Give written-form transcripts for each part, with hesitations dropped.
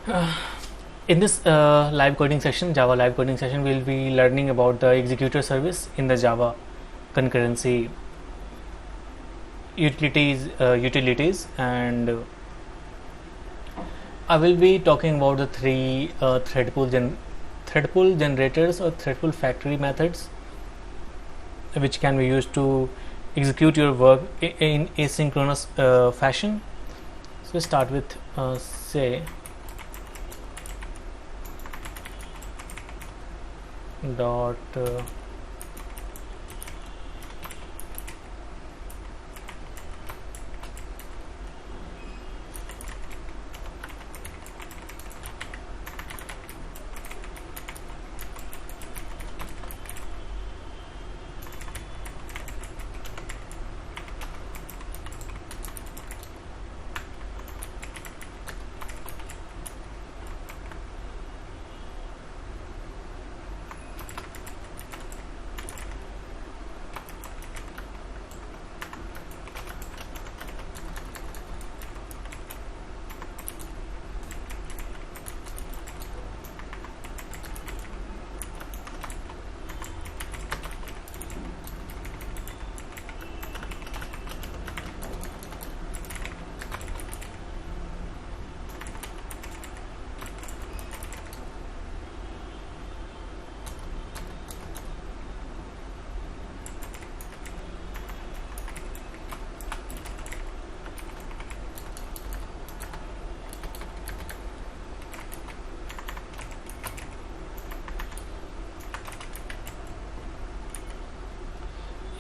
In this live coding session, Java live coding session, we'll be learning about the executor service in the Java concurrency utilities, and I will be talking about the three thread pool generators or thread pool factory methods, which can be used to execute your work in asynchronous fashion. So start with say dot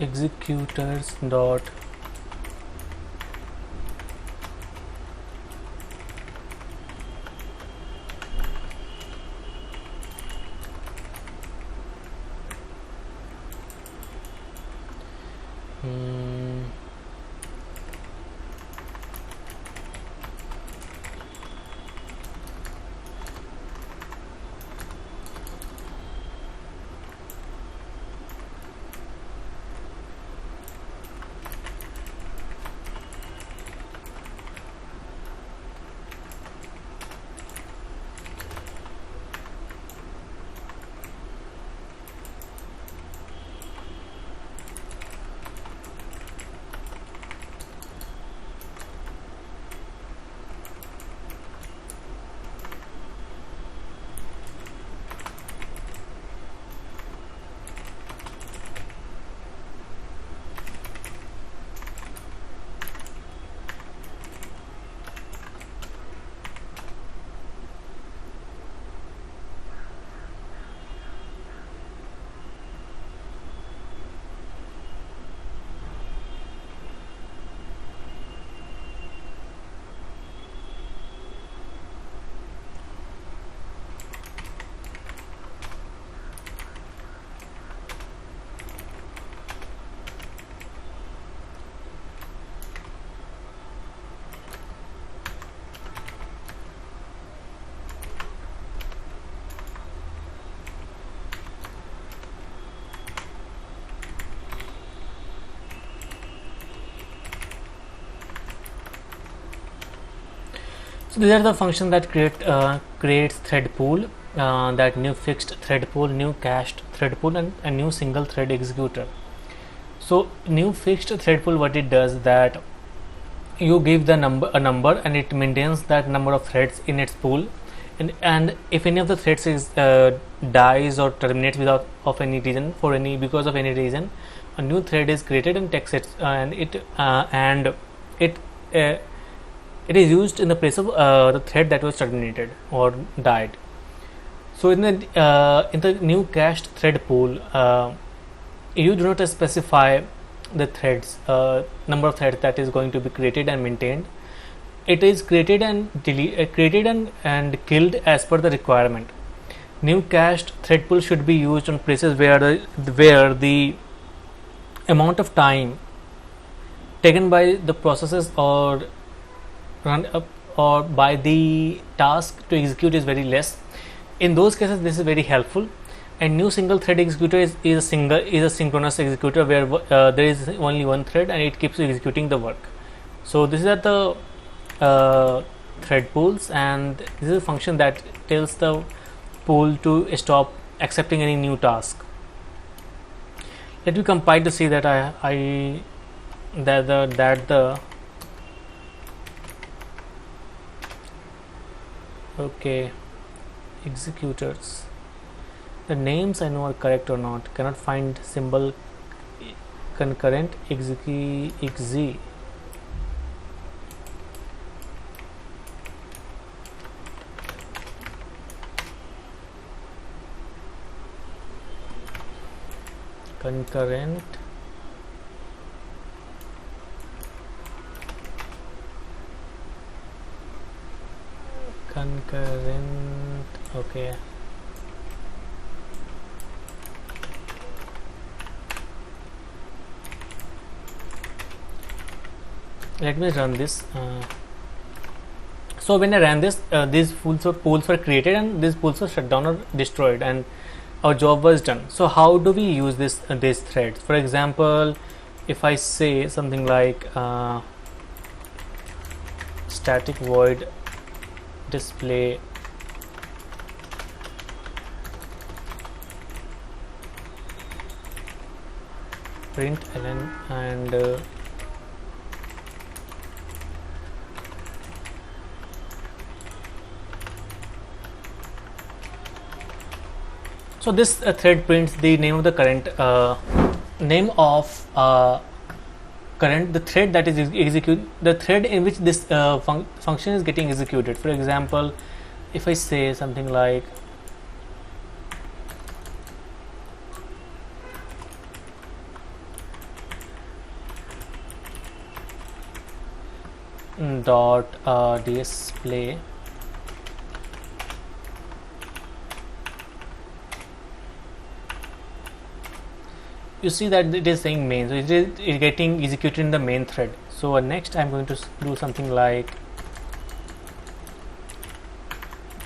executors dot hmm, so these are the functions that creates thread pool, that new fixed thread pool, new cached thread pool, and a new single thread executor. So new fixed thread pool, what it does, that you give the number and it maintains that number of threads in its pool, and if any of the threads is dies or terminates without of any reason, for any because of any reason, a new thread is created and takes it and it uh, it is used in the place of the thread that was terminated or died. So in the new cached thread pool, you do not specify the threads number of threads that is going to be created and maintained. It is created and created and killed as per the requirement. New cached thread pool should be used on places where the amount of time taken by the processes or run up or by the task to execute is very less. In those cases, this is very helpful. And new single thread executor is a synchronous executor where there is only one thread and it keeps executing the work. So this is the thread pools, and this is a function that tells the pool to stop accepting any new task. Let me compile to see that okay, executors, the names I know are correct or not. Cannot find symbol concurrent exe. Concurrent okay. Let me run this. So when I ran this, these pools were created and these pools were shut down or destroyed, and our job was done. So how do we use these threads? For example, if I say something like static void display println and so this thread prints the name of the current the thread that is the thread in which this function is getting executed. For example, if I say something like display you see that it is saying main, so it is getting executed in the main thread. So next I'm going to do something like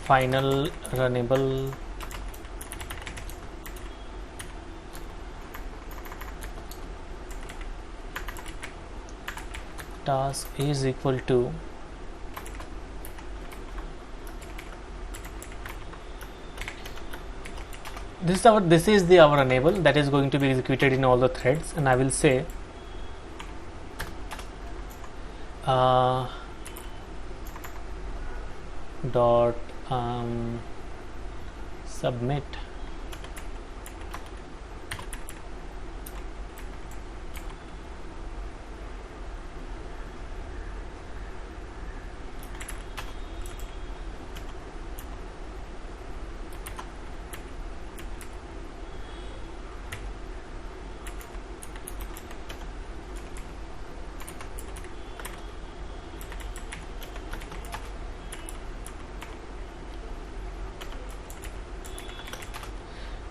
final runnable task is equal to this is our enable that is going to be executed in all the threads, and I will say dot submit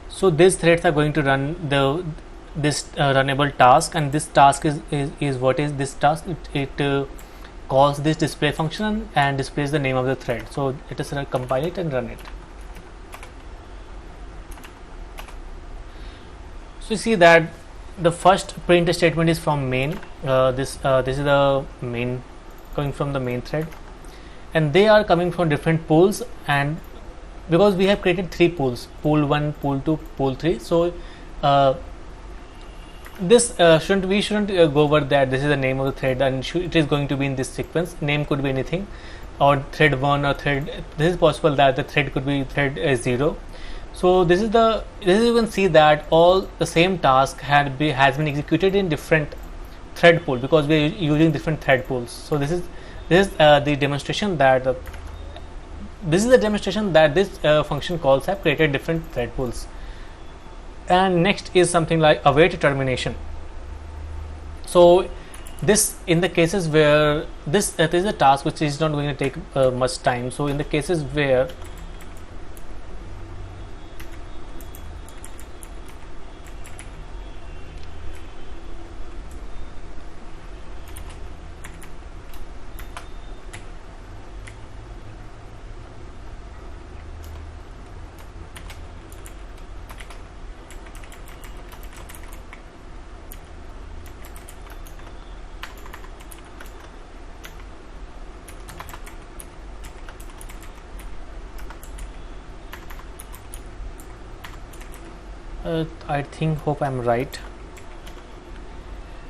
so these threads are going to run this runnable task, and this task is what is this task? It calls this display function and displays the name of the thread. So let us compile it and run it. So you see that the first print statement is from main. This is the main coming from the main thread, and they are coming from different pools, and because we have created 3 pools, pool 1, pool 2, pool 3, so this we shouldn't go over that this is the name of the thread and it is going to be in this sequence. Name could be anything, or thread 1 or thread, this is possible that the thread could be thread 0. So this is you can see that all the same task has been executed in different thread pool because we are using different thread pools. So this is the demonstration that this function calls have created different thread pools. And next is something like await termination. So this, in the cases where this is a task which is not going to take much time. So in the cases where I think hope I'm right.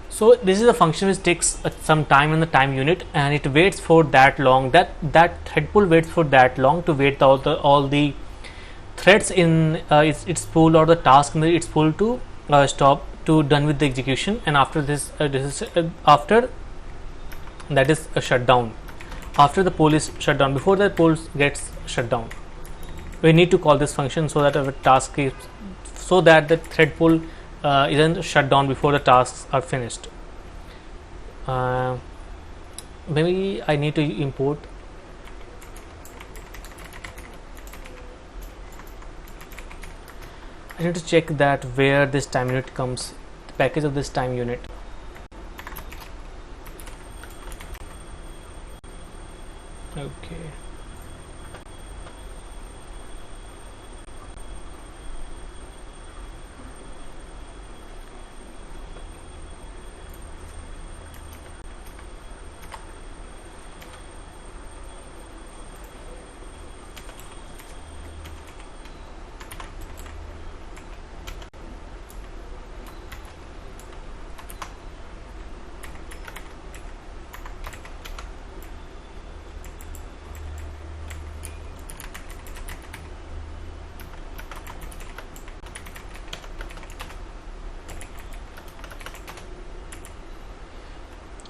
So this is a function which takes some time in the time unit, and it waits for that long, that thread pool waits for that long to wait all the threads in its pool, or the task in its pool, to stop, to done with the execution. And after this after that is a shutdown, after the pool is shut down, before the pool gets shut down, we need to call this function so that our task is, so that the thread pool isn't shut down before the tasks are finished. Maybe I need to import. I need to check that where this time unit comes, the package of this time unit. Okay.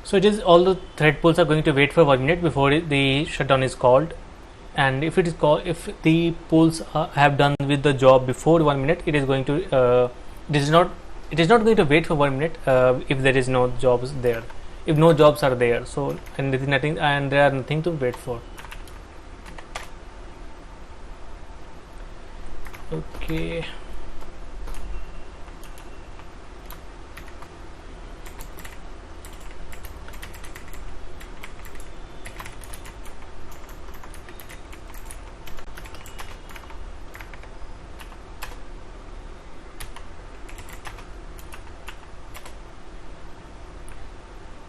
So it is, all the thread pools are going to wait for 1 minute before the shutdown is called, and if it is called, if the pools have done with the job before 1 minute, it is going to it is not going to wait for 1 minute if there is no jobs there, if no jobs are there. So, and there is nothing, and there are nothing to wait for. Okay.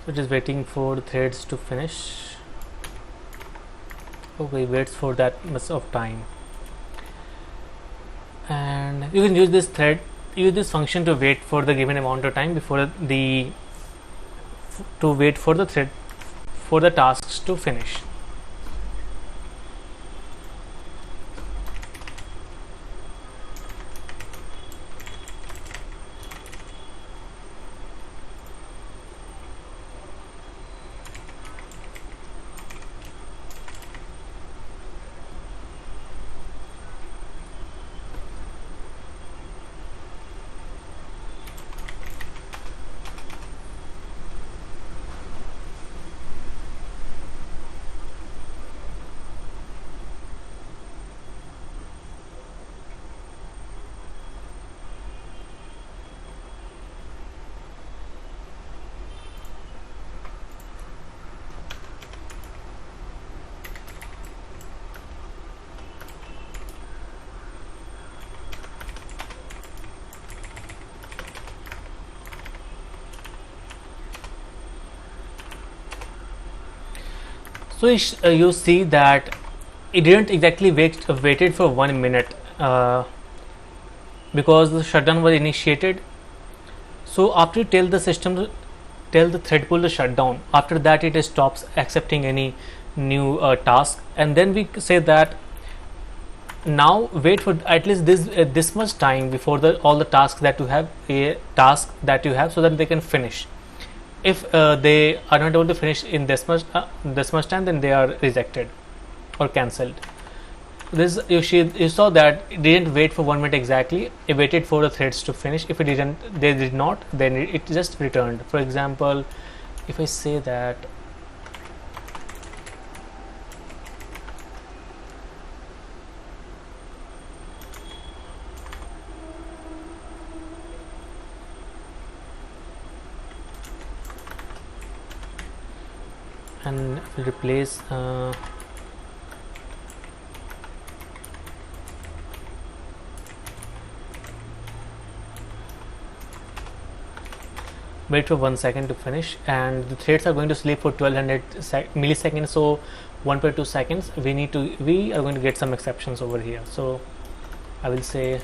So it is waiting for the threads to finish. Okay, waits for that much of time, and you can use this function to wait for the given amount of time before to wait for the thread, for the tasks to finish. So you see that it didn't exactly waited for 1 minute because the shutdown was initiated. So after you tell the system to tell the thread pool to shut down, after that it stops accepting any new task, and then we say that now wait for at least this much time before all the tasks that you have, so that they can finish. If they are not able to finish in this much time, then they are rejected or cancelled. This you saw that it didn't wait for 1 minute exactly. It waited for the threads to finish. If they did not, then it just returned. For example, if I say that and will replace wait for 1 second to finish, and the threads are going to sleep for 1200 milliseconds, so 1.2 seconds. We are going to get some exceptions over here. So I will say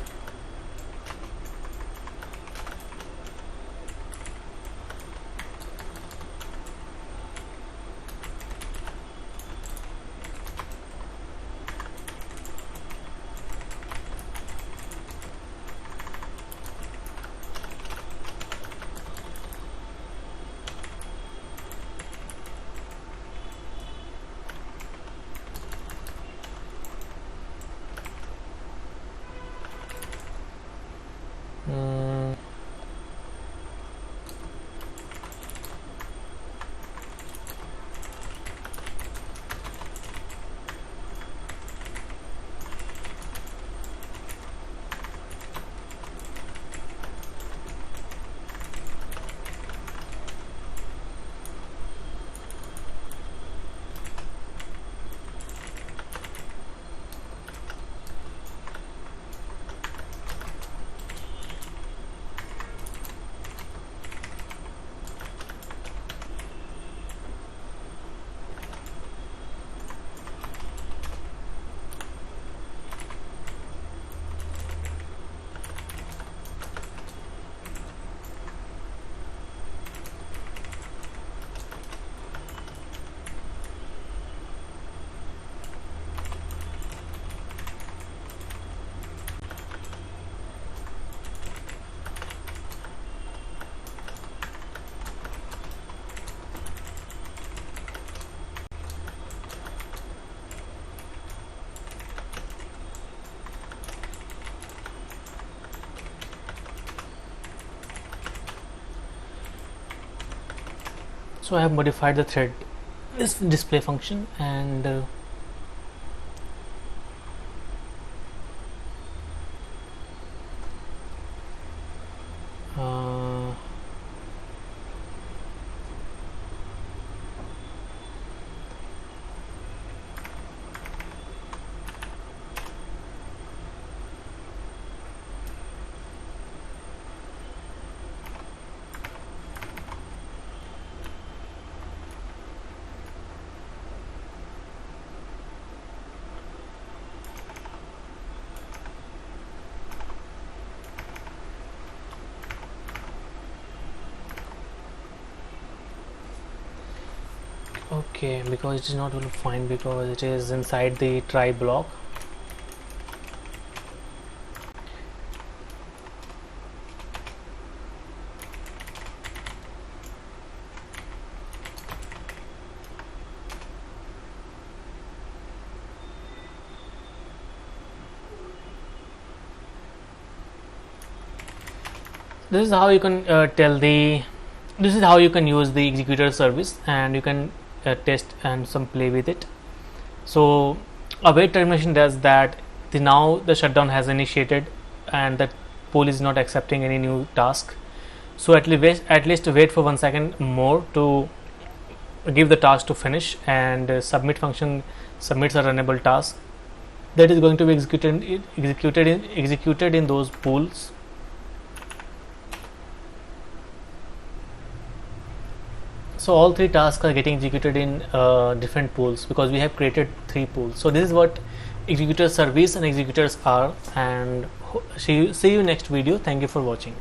So I have modified the thread this display function, and okay, because it is not going to find because it is inside the try block. This is how you can this is how you can use the executor service, and you can test and some play with it. So await termination does that. Now the shutdown has initiated and the pool is not accepting any new task. So at least wait for 1 second more to give the task to finish, and submit function submits a runnable task that is going to be executed in those pools. So all three tasks are getting executed in different pools because we have created 3 pools. So this is what executor service and executors are, and see you next video. Thank you for watching.